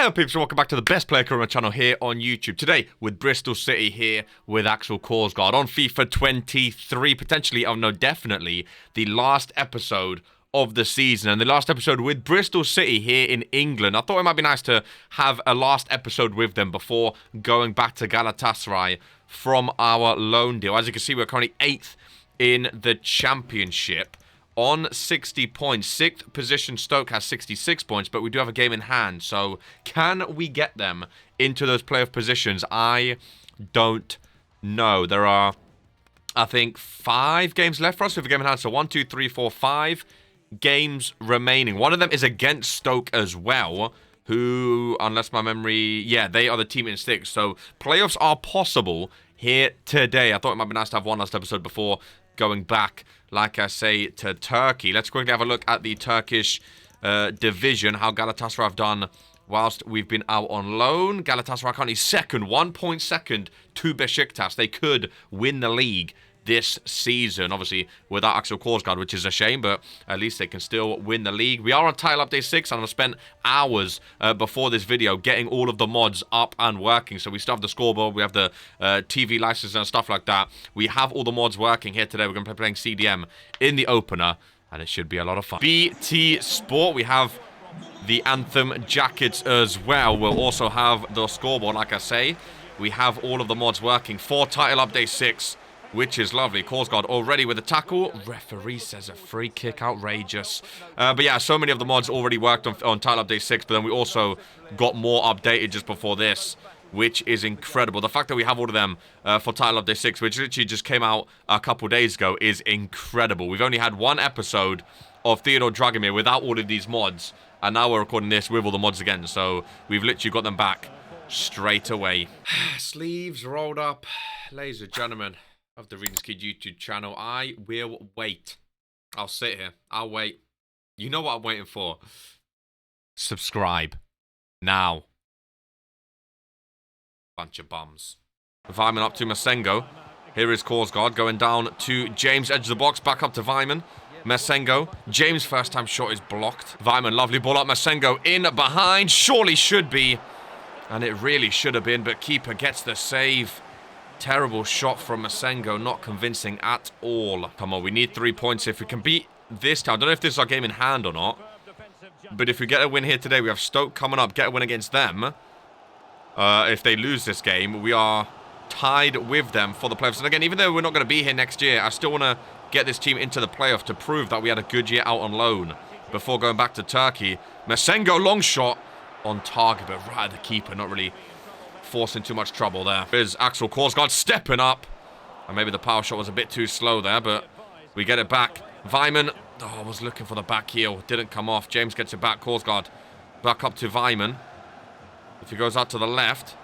Hello peeps, welcome back to the best player career channel here on YouTube. Today with Bristol City here with Axel Korsgaard on FIFA 23, potentially, oh no, definitely the last episode of the season and the last episode with Bristol City here in England. I thought it might be nice to have a last episode with them before going back to Galatasaray from our loan deal. As you can see, we're currently 8th in the championship on 60 points. 6th position Stoke has 66 points, but we do have a game in hand. So can we get them into those playoff positions? I don't know. There are, I think, 5 games left for us with a game in hand. So 1, 2, 3, 4, 5 games remaining. One of them is against Stoke as well, who, unless my memory, yeah, they are the team in 6th. So playoffs are possible here today. I thought it might be nice to have one last episode before going back, like I say, to Turkey. Let's quickly have a look at the Turkish division, how Galatasaray have done whilst we've been out on loan. Galatasaray currently second, 1 point second to Besiktas. They could win the league this season, obviously without Axel Korsgaard, which is a shame, but at least they can still win the league. We are on title update 6, and I've spent hours before this video getting all of the mods up and working. So we still have the scoreboard, we have the TV license and stuff like that. We have all the mods working here today. We're going to be playing CDM in the opener, and it should be a lot of fun. BT Sport, we have the Anthem jackets as well. We'll also have the scoreboard, like I say. We have all of the mods working for title update 6, which is lovely. Korsgaard already with a tackle. Referee says a free kick. Outrageous. But yeah, so many of the mods already worked on Title Update 6, but then we also got more updated just before this, which is incredible. The fact that we have all of them for Title Update 6, which literally just came out a couple days ago, is incredible. We've only had one episode of Theodore Dragomir without all of these mods, and now we're recording this with all the mods again, so we've literally got them back straight away. Sleeves rolled up. Ladies and gentlemen of the Readings Kid YouTube channel, I will wait. I'll sit here. I'll wait. You know what I'm waiting for. Subscribe. Now. Bunch of bums. Vyman up to Masengo. Here is Korsgaard going down to James, edge of the box, back up to Vyman. Masengo. James' first time shot is blocked. Vyman, lovely ball up. Masengo in behind. Surely should be. And it really should have been, but keeper gets the save. Terrible shot from Masengo, not convincing at all. Come on, we need 3 points if we can beat this town. I don't know if this is our game in hand or not, but if we get a win here today, we have Stoke coming up, get a win against them. If they lose this game, we are tied with them for the playoffs. And again, even though we're not going to be here next year, I still want to get this team into the playoff to prove that we had a good year out on loan before going back to Turkey. Masengo, long shot on target, but right at the keeper, not really forcing too much trouble there. Here's Axel Korsgaard stepping up. And maybe the power shot was a bit too slow there, but we get it back. Vyman, oh, I was looking for the back heel. Didn't come off. James gets it back. Korsgaard back up to Vyman. If he goes out to the left,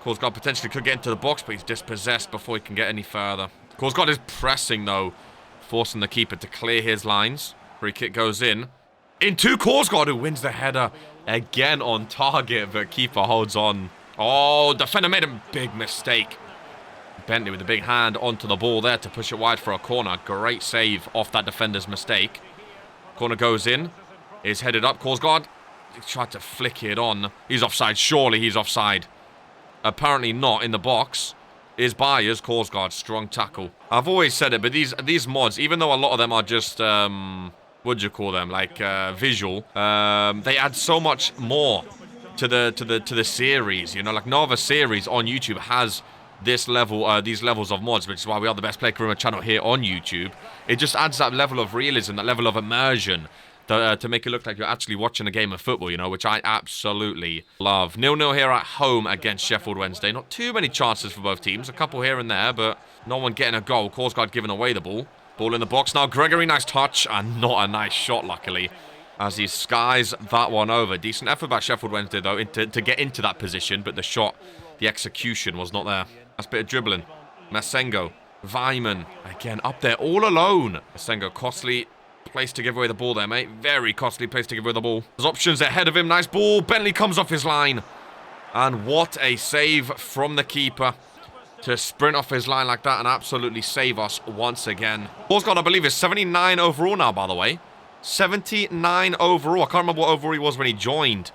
Korsgaard potentially could get into the box, but he's dispossessed before he can get any further. Korsgaard is pressing, though, forcing the keeper to clear his lines. Free kick goes in. Into Korsgaard, who wins the header. Again on target, but keeper holds on. Oh, defender made a big mistake. Bentley with a big hand onto the ball there to push it wide for a corner. Great save off that defender's mistake. Corner goes in. Is headed up. Korsgaard. He tried to flick it on. He's offside. Surely he's offside. Apparently not in the box. Is Byers. Korsgaard. Strong tackle. I've always said it, but these mods, even though a lot of them are just, what do you call them? Like, visual. They add so much more to the series, you know, like no other series on YouTube has this level, these levels of mods, which is why we are the best player career channel here on YouTube. It just adds that level of realism, that level of immersion, to make it look like you're actually watching a game of football, you know, which I absolutely love. 0-0 here at home against Sheffield Wednesday. Not too many chances for both teams, a couple here and there, but no one getting a goal. Korsgaard giving away the ball. Ball in the box now. Gregory, nice touch, and not a nice shot, luckily, as he skies that one over. Decent effort by Sheffield Wednesday, though, to get into that position, but the shot, the execution was not there. That's a bit of dribbling. Masengo, Vyman, again, up there all alone. Masengo, costly place to give away the ball there, mate. Very costly place to give away the ball. There's options ahead of him. Nice ball. Bentley comes off his line. And what a save from the keeper to sprint off his line like that and absolutely save us once again. Korsgaard, I believe, is 79 overall now, by the way. 79 overall. I can't remember what overall he was when he joined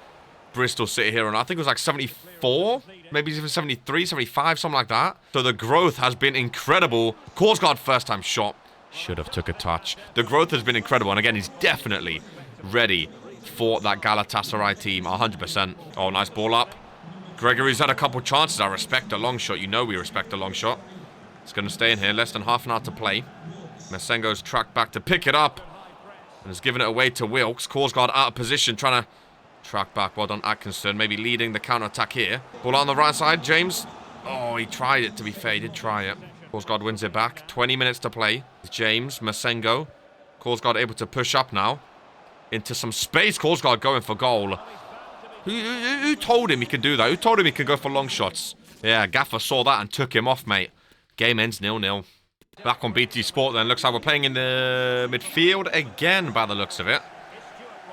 Bristol City here, and I think it was like 74, maybe even 73, 75, something like that. So the growth has been incredible. Korsgaard first time shot. Should have took a touch. The growth has been incredible, and again, he's definitely ready for that Galatasaray team, 100%. Oh, nice ball up. Gregory's had a couple chances. I respect a long shot. You know we respect a long shot. It's going to stay in here. Less than half an hour to play. Masengo's tracked back to pick it up. And has given it away to Wilkes. Korsgaard out of position, trying to track back. Well done, Atkinson. Maybe leading the counter-attack here. Ball on the right side. James. Oh, he tried it, to be fair. He did try it. Korsgaard wins it back. 20 minutes to play. James, Masengo. Korsgaard able to push up now. Into some space. Korsgaard going for goal. Who told him he could do that? Who told him he could go for long shots? Yeah, Gaffer saw that and took him off, mate. Game ends 0-0. Back on BT Sport then. Looks like we're playing in the midfield again by the looks of it.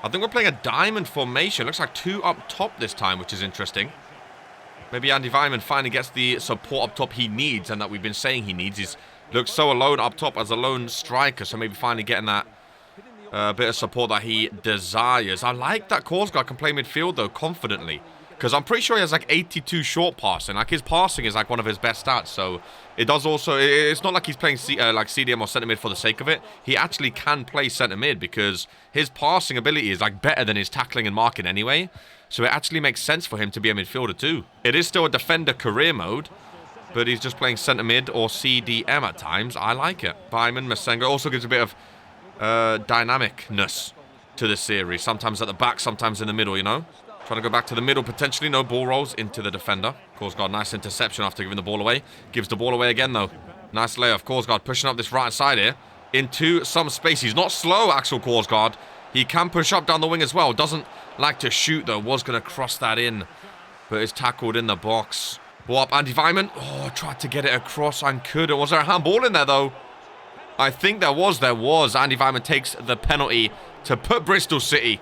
I think we're playing a diamond formation. Looks like 2 up top this time, which is interesting. Maybe Andy Weimann finally gets the support up top he needs and that we've been saying he needs. He's looks so alone up top as a lone striker, so maybe finally getting that bit of support that he desires. I like that Korsgaard can play midfield, though, confidently. Because I'm pretty sure he has, like, 82 short passing. Like, his passing is, like, one of his best stats. So, it does also... It's not like he's playing, like, CDM or centre mid for the sake of it. He actually can play centre mid because his passing ability is, like, better than his tackling and marking anyway. So, it actually makes sense for him to be a midfielder, too. It is still a defender career mode. But he's just playing centre mid or CDM at times. I like it. Weimann, Masengo also gives a bit of... dynamicness to the series. Sometimes at the back, sometimes in the middle, you know. Trying to go back to the middle, potentially. No ball rolls into the defender. Korsgaard, nice interception after giving the ball away. Gives the ball away again, though. Nice layoff. Korsgaard pushing up this right side here into some space. He's not slow, Axel Korsgaard. He can push up down the wing as well. Doesn't like to shoot, though. Was going to cross that in, but is tackled in the box. Ball up, Andy Weimann. Oh, tried to get it across and couldn't. Was there a handball in there, though? I think there was. Andy Weimann takes the penalty to put Bristol City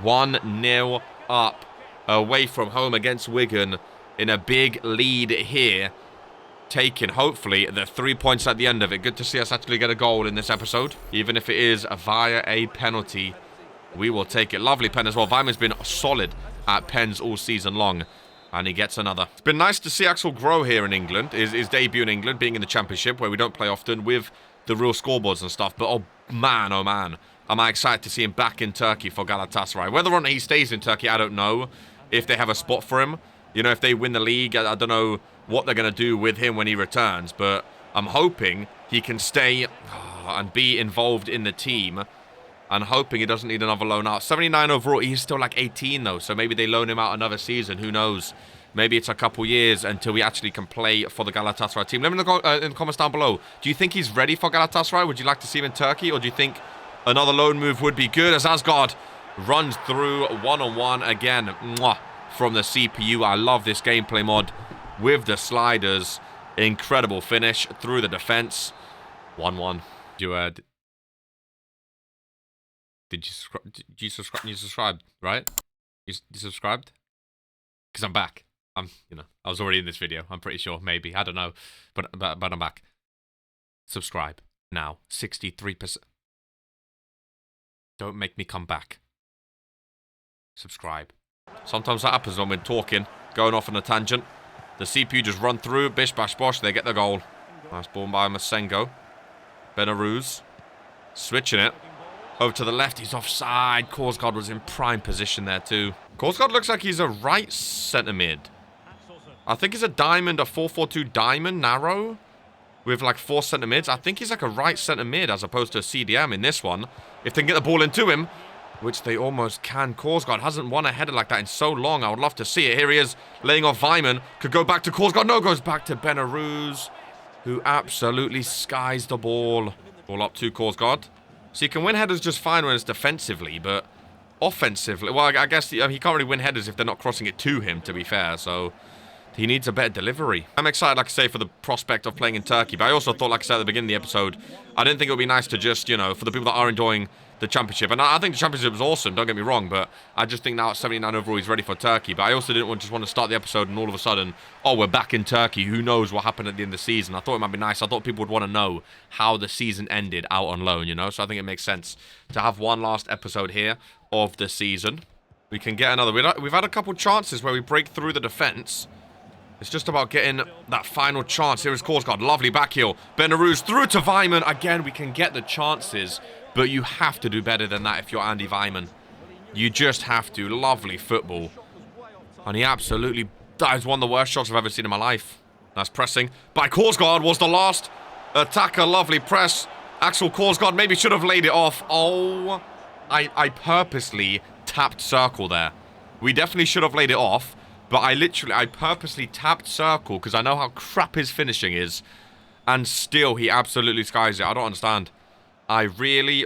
1-0 up away from home against Wigan in a big lead here. Taking, hopefully, the 3 points at the end of it. Good to see us actually get a goal in this episode. Even if it is via a penalty, we will take it. Lovely pen as well. Weimann's been solid at pens all season long. And he gets another. It's been nice to see Axel grow here in England. His debut in England, being in the Championship, where we don't play often, with the real scoreboards and stuff. But oh man, am I excited to see him back in Turkey for Galatasaray. Whether or not he stays in Turkey, I don't know. If they have a spot for him, you know, if they win the league, I don't know what they're going to do with him when he returns. But I'm hoping he can stay and be involved in the team. And hoping he doesn't need another loan out. 79 overall, he's still like 18 though. So maybe they loan him out another season, who knows. Maybe it's a couple years until we actually can play for the Galatasaray team. Let me know in the comments down below. Do you think he's ready for Galatasaray? Would you like to see him in Turkey? Or do you think another loan move would be good? As Asgard runs through one-on-one again. Mwah, from the CPU. I love this gameplay mod with the sliders. Incredible finish through the defense. 1-1. Did you subscribe? You subscribed, right? You subscribed? Because I'm back. I was already in this video. I'm pretty sure, maybe. I don't know. But I'm back. Subscribe now. 63%. Don't make me come back. Subscribe. Sometimes that happens when we're talking, going off on a tangent. The CPU just run through, bish, bash, bosh, they get the goal. Nice ball by Masengo. Benaruz. Switching it. Over to the left, he's offside. Korsgaard was in prime position there too. Korsgaard looks like he's a right centre mid. I think he's a diamond, a 4-4-2 diamond, narrow, with like 4 centre mids. I think he's like a right centre mid as opposed to a CDM in this one. If they can get the ball into him, which they almost can. Korsgaard hasn't won a header like that in so long. I would love to see it. Here he is, laying off Weimann. Could go back to Korsgaard. No, goes back to Benaruz, who absolutely skies the ball. Ball up to Korsgaard. So you can win headers just fine when it's defensively, but offensively... Well, I guess he can't really win headers if they're not crossing it to him, to be fair, so... He needs a better delivery. I'm excited, like I say, for the prospect of playing in Turkey, but I also thought, like I said at the beginning of the episode, I didn't think it would be nice to just, you know, for the people that are enjoying the Championship. And I think the Championship was awesome, don't get me wrong, but I just think now at 79 overall he's ready for Turkey. But I also didn't just want to start the episode and all of a sudden, oh, we're back in Turkey. Who knows what happened at the end of the season? I thought it might be nice. I thought people would want to know how the season ended out on loan, you know? So I think it makes sense to have one last episode here of the season. We can get another. We've had a couple chances where we break through the defense. It's just about getting that final chance. Here is Korsgaard. Lovely back heel. Benaruz through to Weimann. Again, we can get the chances, but you have to do better than that if you're Andy Weimann. You just have to. Lovely football. And he absolutely... That is one of the worst shots I've ever seen in my life. Nice pressing by Korsgaard was the last attacker. Lovely press. Axel Korsgaard maybe should have laid it off. Oh, I purposely tapped circle there. We definitely should have laid it off. But I purposely tapped circle because I know how crap his finishing is. And still, he absolutely skies it. I don't understand. I really,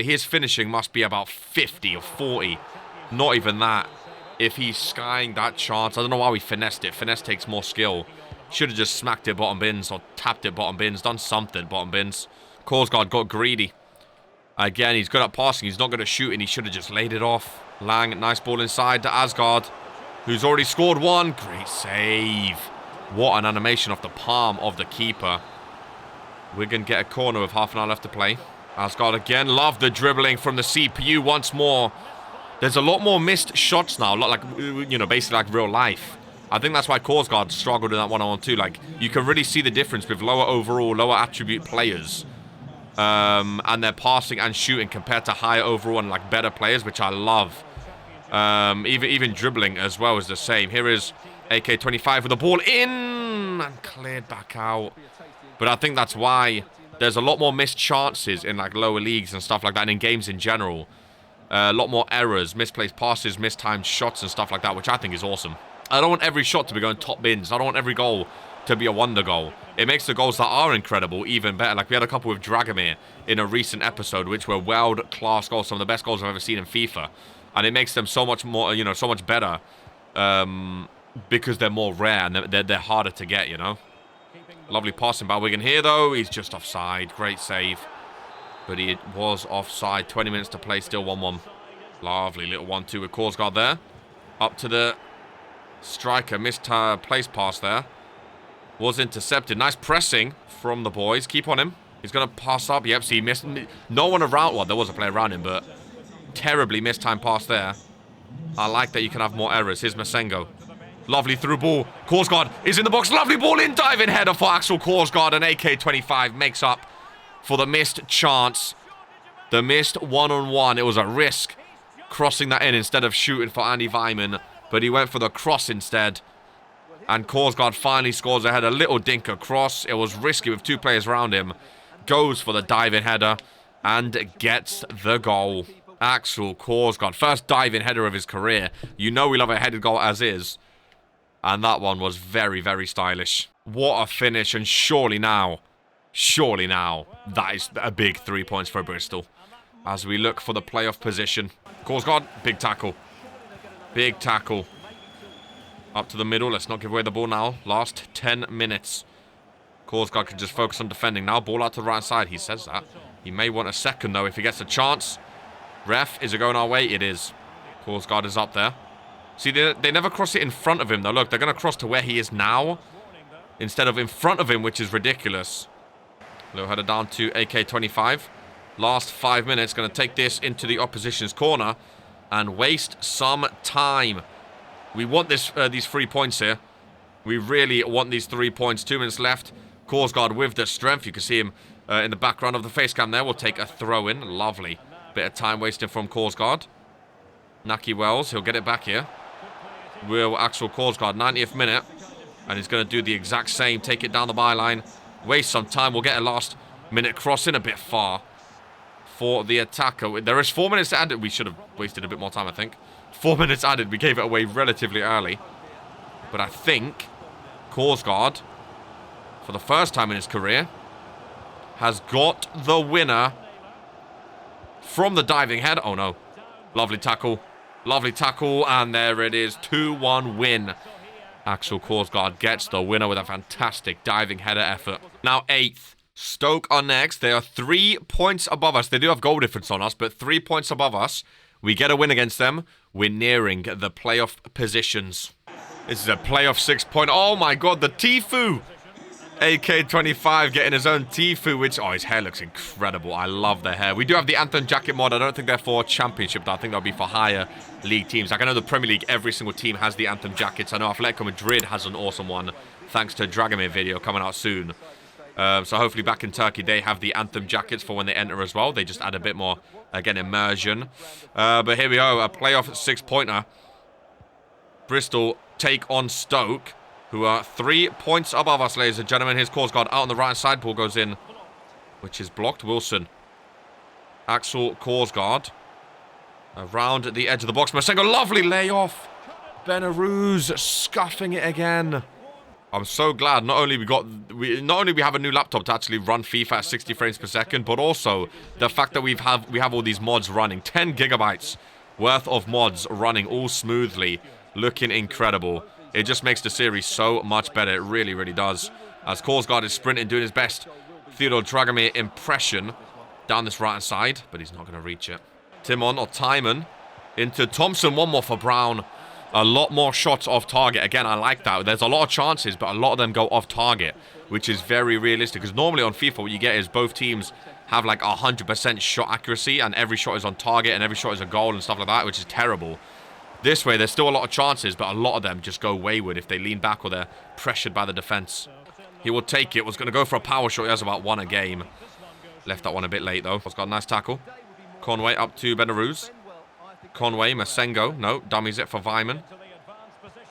his finishing must be about 50 or 40. Not even that. If he's skying that chance, I don't know why we finessed it. Finesse takes more skill. Should have just smacked it bottom bins or tapped it bottom bins. Done something bottom bins. Korsgaard got greedy. Again, he's good at passing. He's not good at shooting. He should have just laid it off. Lang, nice ball inside to Asgard, who's already scored one. Great save. What an animation off the palm of the keeper. We're going to get a corner with half an hour left to play. Asgard again. Love the dribbling from the CPU once more. There's a lot more missed shots now. A lot like, you know, basically like real life. I think that's why Korsgaard struggled in that one-on-one too. Like, you can really see the difference with lower overall, lower attribute players. And their passing and shooting compared to higher overall and like better players, which I love. Even dribbling as well is the same. Here is AK25 with the ball in and cleared back out. But I think that's why there's a lot more missed chances in like lower leagues and stuff like that, and in games in general. A lot more errors, misplaced passes, mistimed shots and stuff like that, which I think is awesome. I don't want every shot to be going top bins. I don't want every goal to be a wonder goal. It makes the goals that are incredible even better. Like we had a couple with Dragomir in a recent episode, which were world-class goals, some of the best goals I've ever seen in FIFA. And it makes them so much more, you know, so much better because they're more rare and they're harder to get, you know. Lovely passing by Wigan here, though. He's just offside. Great save. But he was offside. 20 minutes to play, still 1-1. Lovely little 1-2 with Korsgaard there. Up to the striker. Missed place pass there. Was intercepted. Nice pressing from the boys. Keep on him. He's going to pass up. Yep, see, he missed. No one around. Well, there was a player around him, but terribly missed time pass there. I like that you can have more errors. Here's Masengo. Lovely through ball. Korsgaard is in the box. Lovely ball in. Diving header for Axel Korsgaard. And AK25 makes up for the missed chance. The missed one-on-one. It was a risk crossing that in instead of shooting for Andy Weimann. But he went for the cross instead. And Korsgaard finally scores a header. Little dinker cross. It was risky with two players around him. Goes for the diving header. And gets the goal. Axel Korsgaard. First diving header of his career. You know we love a headed goal as is. And that one was very, very stylish. What a finish. And surely now, that is a big 3 points for Bristol. As we look for the playoff position. Korsgaard, big tackle. Big tackle. Up to the middle. Let's not give away the ball now. Last 10 minutes. Korsgaard can just focus on defending now. Ball out to the right side. He says that. He may want a second, though, if he gets a chance. Ref, is it going our way? It is. Korsgaard is up there. See, they never cross it in front of him, though. Look, they're going to cross to where he is now instead of in front of him, which is ridiculous. Little header down to AK25. Last 5 minutes. Going to take this into the opposition's corner and waste some time. We want this these 3 points here. We really want these 3 points. 2 minutes left. Korsgaard with the strength. You can see him in the background of the face cam there. We'll take a throw in. Lovely. Bit of time wasted from Korsgaard. Naki Wells. He'll get it back here. Will Axel Korsgaard. 90th minute. And he's going to do the exact same. Take it down the byline. Waste some time. We'll get a last minute cross in a bit far for the attacker. There is 4 minutes added. We should have wasted a bit more time, I think. 4 minutes added. We gave it away relatively early. But I think Korsgaard, for the first time in his career, has got the winner from the diving head. Oh, no. Lovely tackle. Lovely tackle. And there it is. 2-1 win. Axel Korsgaard gets the winner with a fantastic diving header effort. Now 8th. Stoke are next. They are 3 points above us. They do have goal difference on us, but 3 points above us. We get a win against them. We're nearing the playoff positions. This is a playoff 6 point. Oh my god, the Tifu. AK25 getting his own Tifu, which... Oh, his hair looks incredible. I love the hair. We do have the Anthem Jacket mod. I don't think they're for Championship, though. I think that'll be for higher league teams. Like, I know the Premier League, every single team has the Anthem Jackets. I know Atletico Madrid has an awesome one, thanks to a Dragomir video coming out soon. So hopefully back in Turkey, they have the Anthem Jackets for when they enter as well. They just add a bit more, again, immersion. But here we go, a playoff 6-pointer. Bristol take on Stoke, who are 3 points above us, ladies and gentlemen. Here's Korsgaard out on the right side. Ball goes in, which is blocked. Wilson. Axel Korsgaard. Around the edge of the box. Masengo, lovely layoff. Benaruz scuffing it again. I'm so glad not only we have a new laptop to actually run FIFA at 60 frames per second, but also the fact that we have all these mods running. 10 gigabytes worth of mods running all smoothly. Looking incredible. It just makes the series so much better. It really, really does. As Korsgaard is sprinting, doing his best Theodore Dragomir impression down this right-hand side, but he's not going to reach it. Timon or Timon into Thompson. One more for Brown. A lot more shots off target. Again, I like that. There's a lot of chances, but a lot of them go off target, which is very realistic. Because normally on FIFA, what you get is both teams have like 100% shot accuracy, and every shot is on target, and every shot is a goal and stuff like that, which is terrible. This way, there's still a lot of chances, but a lot of them just go wayward if they lean back or they're pressured by the defense. He will take it. Was going to go for a power shot. He has about 1 a game. Left that one a bit late, though. He's got a nice tackle. Conway up to Benaruz. Conway, Masengo. No, dummies it for Vyman.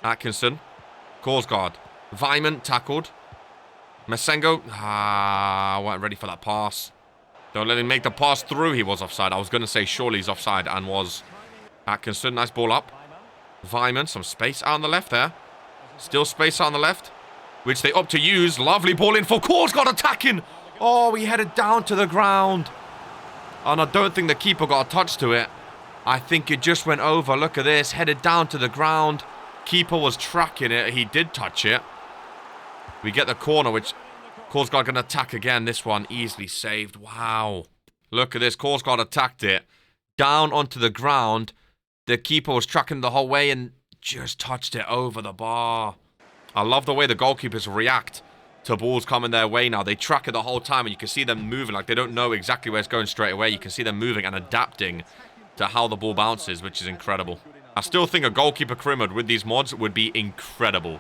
Atkinson. Korsgaard. Vyman tackled. Masengo. Weren't ready for that pass. Don't let him make the pass through. He was offside. I was going to say surely he's offside and was. Atkinson, nice ball up. Vyman, some space out on the left there. Still space out on the left, which they opt to use. Lovely ball in for Korsgaard attacking. Oh, he headed down to the ground. And I don't think the keeper got a touch to it. I think it just went over. Look at this. Headed down to the ground. Keeper was tracking it. He did touch it. We get the corner, which Korsgaard can attack again. This one easily saved. Wow. Look at this. Korsgaard attacked it. Down onto the ground. The keeper was tracking the whole way and just touched it over the bar. I love the way the goalkeepers react to balls coming their way now. They track it the whole time, and you can see them moving. Like, they don't know exactly where it's going straight away. You can see them moving and adapting to how the ball bounces, which is incredible. I still think a goalkeeper career mode with these mods would be incredible.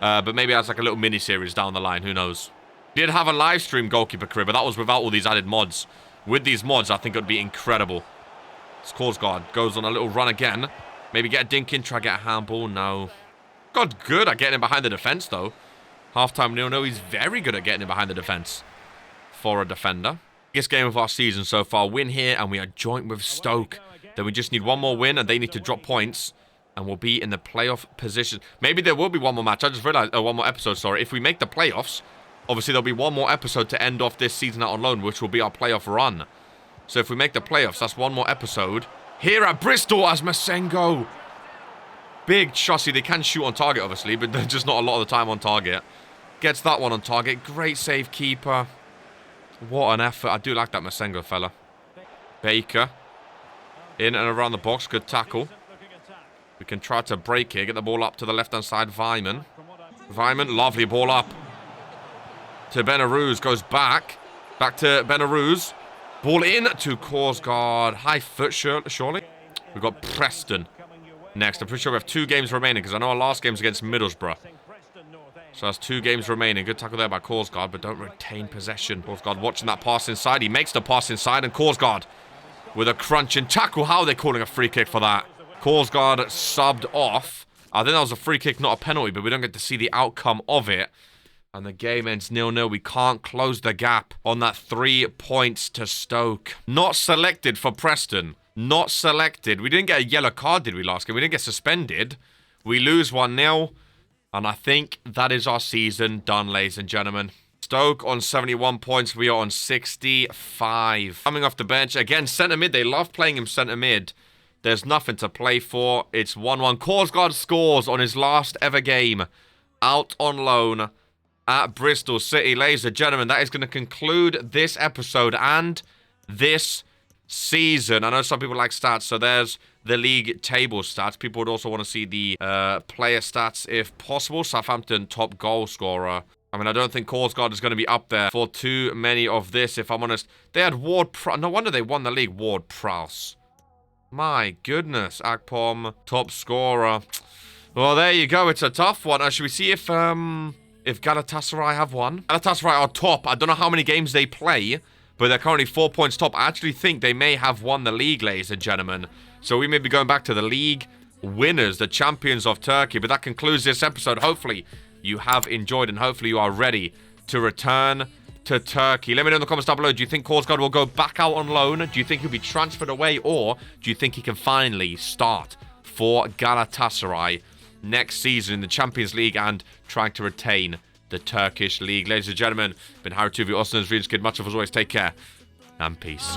But maybe that's like a little mini-series down the line. Who knows? Did have a live stream goalkeeper career, but that was without all these added mods. With these mods, I think it would be incredible. Korsgaard goes on a little run again. Maybe get a dink in, try to get a handball. No. Got good at getting him behind the defense, though. Halftime 0-0. He's very good at getting him behind the defense for a defender. Biggest game of our season so far. Win here, and we are joint with Stoke. Then we just need one more win, and they need to drop points, and we'll be in the playoff position. Maybe there will be one more match. I just realized, one more episode, sorry. If we make the playoffs, obviously there'll be one more episode to end off this season out on loan, which will be our playoff run. So if we make the playoffs, that's one more episode. Here at Bristol as Masengo. Big chassis. They can shoot on target, obviously, but they're just not a lot of the time on target. Gets that one on target. Great save, keeper. What an effort. I do like that Masengo fella. Baker. In and around the box. Good tackle. We can try to break here. Get the ball up to the left-hand side. Vyman. Vyman. Lovely ball up. To Benaruz. Goes back. Back to Benaruz. Ball in to Korsgaard. High foot, surely. We've got Preston next. I'm pretty sure we have 2 games remaining, because I know our last game's against Middlesbrough. So that's 2 games remaining. Good tackle there by Korsgaard, but don't retain possession. Korsgaard watching that pass inside. He makes the pass inside, and Korsgaard with a crunching tackle. How are they calling a free kick for that? Korsgaard subbed off. I think that was a free kick, not a penalty, but we don't get to see the outcome of it. And the game ends 0-0. We can't close the gap on that 3 points to Stoke. Not selected for Preston. Not selected. We didn't get a yellow card, did we, last game? We didn't get suspended. We lose 1-0. And I think that is our season done, ladies and gentlemen. Stoke on 71 points. We are on 65. Coming off the bench. Again, centre mid. They love playing him centre mid. There's nothing to play for. It's 1-1. Korsgaard scores on his last ever game. Out on loan at Bristol City. Ladies and gentlemen, that is going to conclude this episode and this season. I know some people like stats, so there's the league table stats. People would also want to see the player stats if possible. Southampton top goal scorer. I mean, I don't think Korsgaard is going to be up there for too many of this, if I'm honest. They had Ward Prowse. No wonder they won the league. Ward Prowse. My goodness. Akpom, top scorer. Well, there you go. It's a tough one. Should we see if Galatasaray have one? Galatasaray are top. I don't know how many games they play, but they're currently 4 points top. I actually think they may have won the league, ladies and gentlemen. So we may be going back to the league winners, the champions of Turkey. But that concludes this episode. Hopefully you have enjoyed, and hopefully you are ready to return to Turkey. Let me know in the comments down below. Do you think Korsgaard will go back out on loan? Do you think he'll be transferred away? Or do you think he can finally start for Galatasaray next season in the Champions League and trying to retain the Turkish League? Ladies and gentlemen, been Harry Tuvi, Austin's Dreams Kid. Much of as always, take care and peace.